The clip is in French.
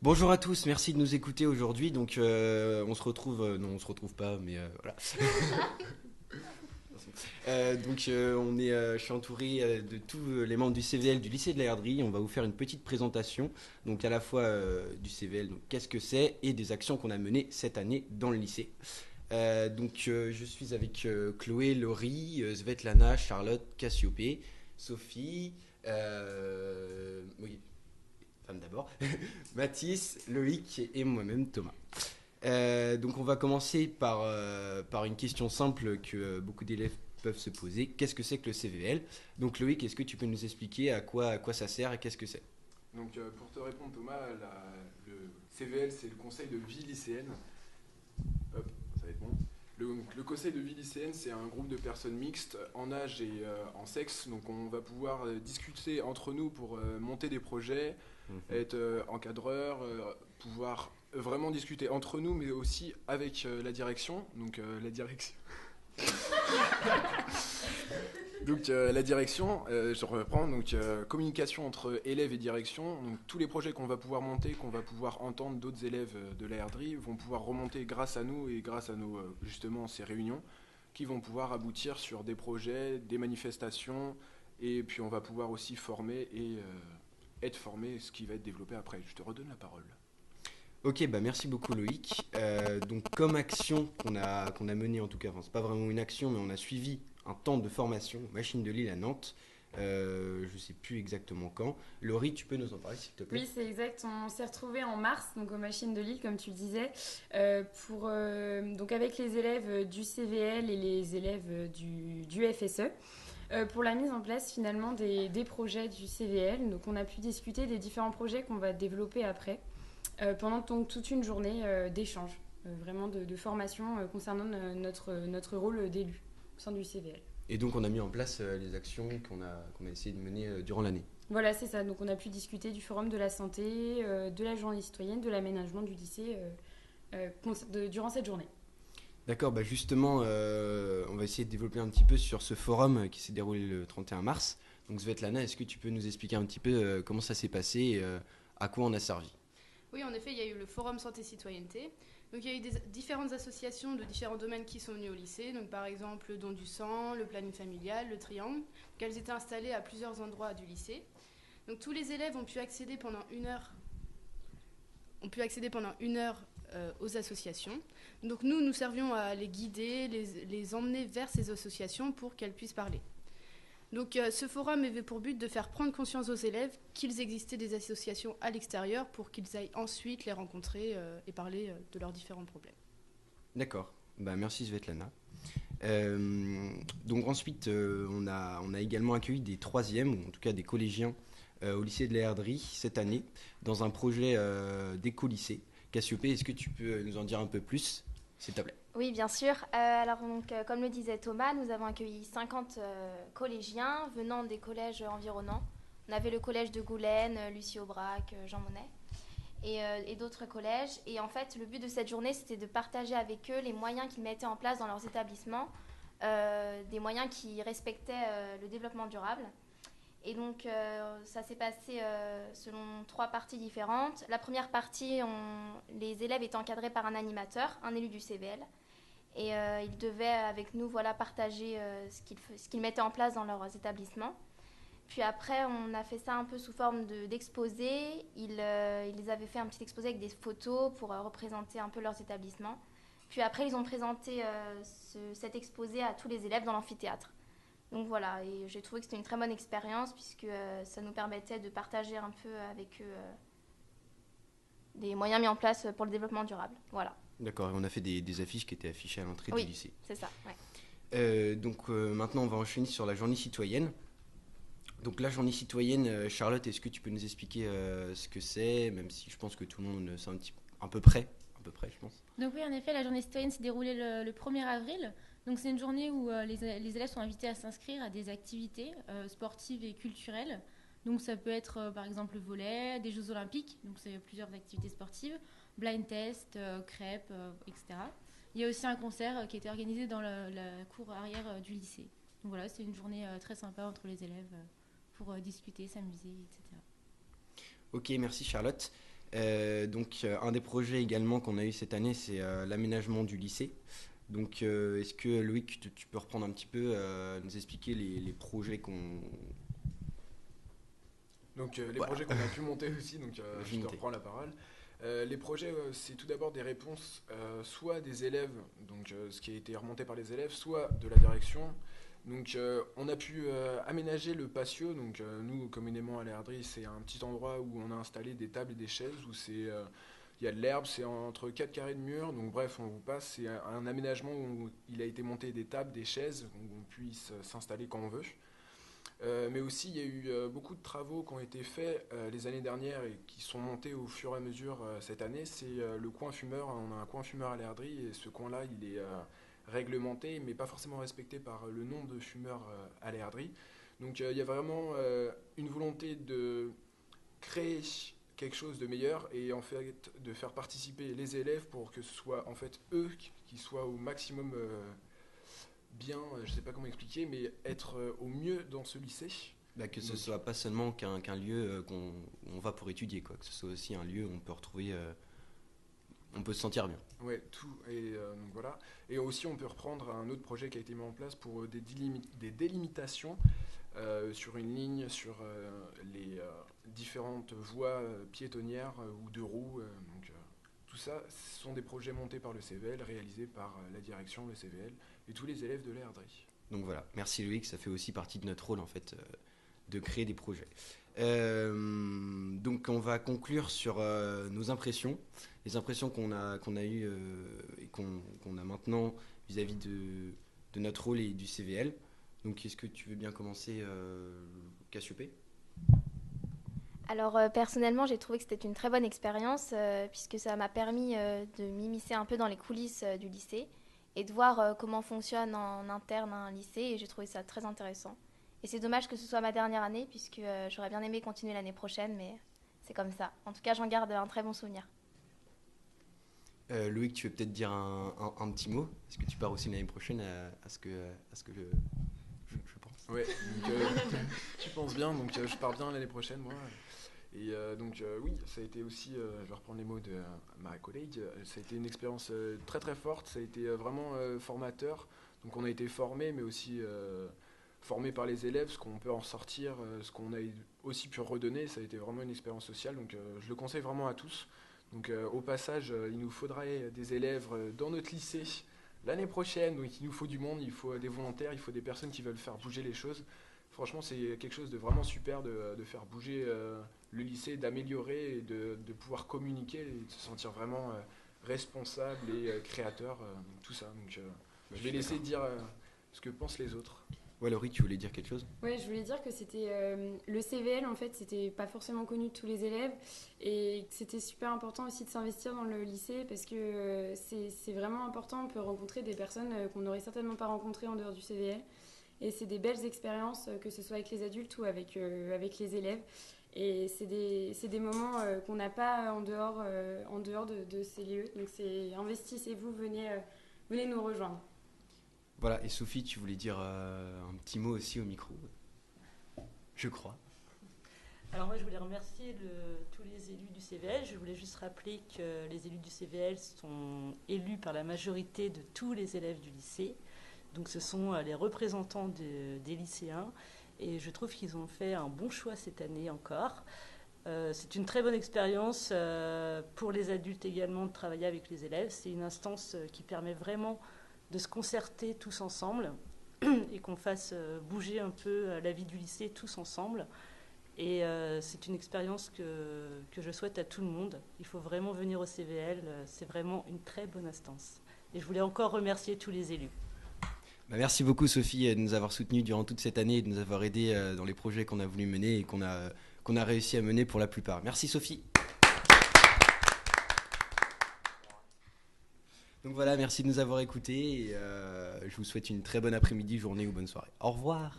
Bonjour à tous, merci de nous écouter aujourd'hui. Donc, on se retrouve, non, on se retrouve pas, mais voilà. Je suis entouré de tous les membres du CVL du lycée de la Herderie. On va vous faire une petite présentation, donc à la fois du CVL, donc qu'est-ce que c'est, et des actions qu'on a menées cette année dans le lycée. Je suis avec Chloé, Laurie, Svetlana, Charlotte, Cassiopée, Sophie, oui, femme d'abord, Mathis, Loïc et moi-même Thomas. Donc on va commencer par une question simple que beaucoup d'élèves peuvent se poser. Qu'est-ce que c'est que le CVL? Donc Loïc, est-ce que tu peux nous expliquer à quoi ça sert et qu'est-ce que c'est? Pour te répondre Thomas, le CVL c'est le conseil de vie lycéenne. Hop, ça va être bon. Le conseil de vie lycéenne c'est un groupe de personnes mixtes en âge et en sexe. Donc on va pouvoir discuter entre nous pour monter des projets, être encadreur, pouvoir vraiment discuter entre nous mais aussi avec la direction. La direction. La direction, je reprends, communication entre élèves et direction. Donc tous les projets qu'on va pouvoir monter, qu'on va pouvoir entendre d'autres élèves de la RDRI vont pouvoir remonter grâce à nous et grâce à nos justement ces réunions qui vont pouvoir aboutir sur des projets, des manifestations et puis on va pouvoir aussi former et être formé, ce qui va être développé après. Je te redonne la parole. Ok, bah merci beaucoup Loïc. Donc comme action qu'on a menée en tout cas, enfin, c'est pas vraiment une action, mais on a suivi un temps de formation machine de Lille à Nantes. Je sais plus exactement quand. Laurie, tu peux nous en parler s'il te plaît? Oui, c'est exact. On s'est retrouvés en mars, donc aux machines de Lille, comme tu le disais, donc avec les élèves du CVL et les élèves du FSE, pour la mise en place finalement des projets du CVL. Donc on a pu discuter des différents projets qu'on va développer après, pendant donc toute une journée d'échange, vraiment de formation concernant notre rôle d'élu au sein du CVL. Et donc on a mis en place les actions qu'on a essayé de mener durant l'année. Voilà, c'est ça. Donc on a pu discuter du forum de la santé, de la journée citoyenne, de l'aménagement du lycée durant cette journée. D'accord, bah justement, on va essayer de développer un petit peu sur ce forum qui s'est déroulé le 31 mars. Donc Svetlana, est-ce que tu peux nous expliquer un petit peu comment ça s'est passé et à quoi on a servi? Oui, en effet, il y a eu le Forum Santé Citoyenneté. Donc, il y a eu différentes associations de différents domaines qui sont venues au lycée. Donc, par exemple, le don du sang, le planning familial, le triangle. Qu'elles étaient installées à plusieurs endroits du lycée. Donc, tous les élèves ont pu accéder pendant une heure, aux associations. Donc, nous servions à les guider, les emmener vers ces associations pour qu'elles puissent parler. Donc ce forum avait pour but de faire prendre conscience aux élèves qu'il existait des associations à l'extérieur pour qu'ils aillent ensuite les rencontrer et parler de leurs différents problèmes. D'accord, bah merci Svetlana. Donc ensuite, on a également accueilli des troisièmes, ou en tout cas des collégiens, au lycée de la Herderie cette année, dans un projet d'éco-lycée. Cassiopée, est-ce que tu peux nous en dire un peu plus, s'il te plaît? Oui, bien sûr. Comme le disait Thomas, nous avons accueilli 50 collégiens venant des collèges environnants. On avait le collège de Goulaine, Lucie Aubrac, Jean Monnet et d'autres collèges. Et en fait, le but de cette journée, c'était de partager avec eux les moyens qu'ils mettaient en place dans leurs établissements, des moyens qui respectaient le développement durable. Et donc, ça s'est passé selon 3 parties différentes. La première partie, les élèves étaient encadrés par un animateur, un élu du CVL. Et ils devaient, avec nous, partager ce qu'ils mettaient en place dans leurs établissements. Puis après, on a fait ça un peu sous forme d'exposé. Ils avaient fait un petit exposé avec des photos pour représenter un peu leurs établissements. Puis après, ils ont présenté cet exposé à tous les élèves dans l'amphithéâtre. Donc voilà, et j'ai trouvé que c'était une très bonne expérience puisque ça nous permettait de partager un peu avec eux des moyens mis en place pour le développement durable. Voilà. D'accord, et on a fait des affiches qui étaient affichées à l'entrée du Oui, lycée. c'est ça. Ouais. Maintenant, on va enchaîner sur la journée citoyenne. Donc la journée citoyenne, Charlotte, est-ce que tu peux nous expliquer ce que c'est, même si je pense que tout le monde sait à peu près, je pense. Donc oui, en effet, la journée citoyenne s'est déroulée le 1er avril. Donc c'est une journée où les élèves sont invités à s'inscrire à des activités sportives et culturelles. Donc ça peut être par exemple le volley, des Jeux Olympiques, donc c'est plusieurs activités sportives, blind test, crêpes, etc. Il y a aussi un concert qui a été organisé dans la cour arrière du lycée. Donc voilà, c'est une journée très sympa entre les élèves pour discuter, s'amuser, etc. Ok, merci Charlotte. Donc un des projets également qu'on a eu cette année, c'est l'aménagement du lycée. Donc est-ce que Loïc, tu peux reprendre un petit peu, nous expliquer les projets qu'on... Donc les Voilà. projets qu'on a pu monter aussi, donc je te monter. reprends la parole. Les projets, c'est tout d'abord des réponses soit des élèves, donc ce qui a été remonté par les élèves, soit de la direction. Donc on a pu aménager le patio, donc nous communément à l'Erdry, c'est un petit endroit où on a installé des tables et des chaises, où il y a de l'herbe, c'est entre 4 carrés de mur, donc bref, on vous passe, c'est un aménagement où il a été monté des tables, des chaises, où on puisse s'installer quand on veut. Mais aussi, il y a eu beaucoup de travaux qui ont été faits les années dernières et qui sont montés au fur et à mesure cette année. C'est le coin fumeur. On a un coin fumeur à l'Erdry et ce coin-là, il est réglementé, mais pas forcément respecté par le nombre de fumeurs à l'Erdry. Donc il y a vraiment une volonté de créer quelque chose de meilleur et en fait de faire participer les élèves pour que ce soit en fait eux qui soient au maximum bien, je sais pas comment expliquer, mais être au mieux dans ce lycée. Bah, que ce Donc, soit pas seulement qu'un lieu où on va pour étudier, quoi. Que ce soit aussi un lieu où on peut retrouver... on peut se sentir bien. ouais, tout. Et donc voilà. Et aussi, on peut reprendre un autre projet qui a été mis en place pour des délimitations sur une ligne, sur les différentes voies piétonnières ou de roues. Donc, tout ça, ce sont des projets montés par le CVL, réalisés par la direction, le CVL et tous les élèves de l'Erdry. Donc voilà, merci Loïc, ça fait aussi partie de notre rôle en fait, de créer des projets. Donc on va conclure sur nos impressions, les impressions qu'on a eues et qu'on a maintenant vis-à-vis de notre rôle et du CVL. Donc est-ce que tu veux bien commencer, Cassiopée ? Alors personnellement, j'ai trouvé que c'était une très bonne expérience puisque ça m'a permis de m'immiscer un peu dans les coulisses du lycée et de voir comment fonctionne en interne un lycée et j'ai trouvé ça très intéressant. Et c'est dommage que ce soit ma dernière année puisque j'aurais bien aimé continuer l'année prochaine, mais c'est comme ça. En tout cas, j'en garde un très bon souvenir. Loïc, tu veux peut-être dire un petit mot ? Est-ce que tu pars aussi l'année prochaine à ce que je pense ? Ouais, donc, tu penses bien, donc je pars bien l'année prochaine, moi. Et donc oui, ça a été aussi, je vais reprendre les mots de ma collègue, ça a été une expérience très très forte, ça a été vraiment formateur. Donc on a été formés, mais aussi formés par les élèves, ce qu'on peut en sortir, ce qu'on a aussi pu redonner, ça a été vraiment une expérience sociale. Donc je le conseille vraiment à tous. Donc au passage, il nous faudrait des élèves dans notre lycée l'année prochaine, donc il nous faut du monde, il faut des volontaires, il faut des personnes qui veulent faire bouger les choses. Franchement, c'est quelque chose de vraiment super de faire bouger le lycée, d'améliorer et de pouvoir communiquer et de se sentir vraiment responsable et créateur, tout ça. Donc je vais laisser dire ce que pensent les autres. Ouais, Laurie, tu voulais dire quelque chose ? Ouais, je voulais dire que c'était le CVL en fait, c'était pas forcément connu de tous les élèves et que c'était super important aussi de s'investir dans le lycée parce que c'est vraiment important. On peut rencontrer des personnes qu'on n'aurait certainement pas rencontrées en dehors du CVL et c'est des belles expériences, que ce soit avec les adultes ou avec les élèves. Et c'est des moments qu'on n'a pas en dehors de ces lieux. Donc investissez-vous, venez nous rejoindre. Voilà, et Sophie, tu voulais dire un petit mot aussi au micro, je crois. Alors moi, je voulais remercier tous les élus du CVL. Je voulais juste rappeler que les élus du CVL sont élus par la majorité de tous les élèves du lycée. Donc ce sont les représentants des lycéens. Et je trouve qu'ils ont fait un bon choix cette année encore. C'est une très bonne expérience pour les adultes également de travailler avec les élèves. C'est une instance qui permet vraiment de se concerter tous ensemble et qu'on fasse bouger un peu la vie du lycée tous ensemble. Et c'est une expérience que je souhaite à tout le monde. Il faut vraiment venir au CVL, c'est vraiment une très bonne instance. Et je voulais encore remercier tous les élus. Bah, merci beaucoup Sophie de nous avoir soutenus durant toute cette année et de nous avoir aidés dans les projets qu'on a voulu mener et qu'on a réussi à mener pour la plupart. Merci Sophie. Donc voilà, merci de nous avoir écoutés et je vous souhaite une très bonne après-midi, journée ou bonne soirée. Au revoir.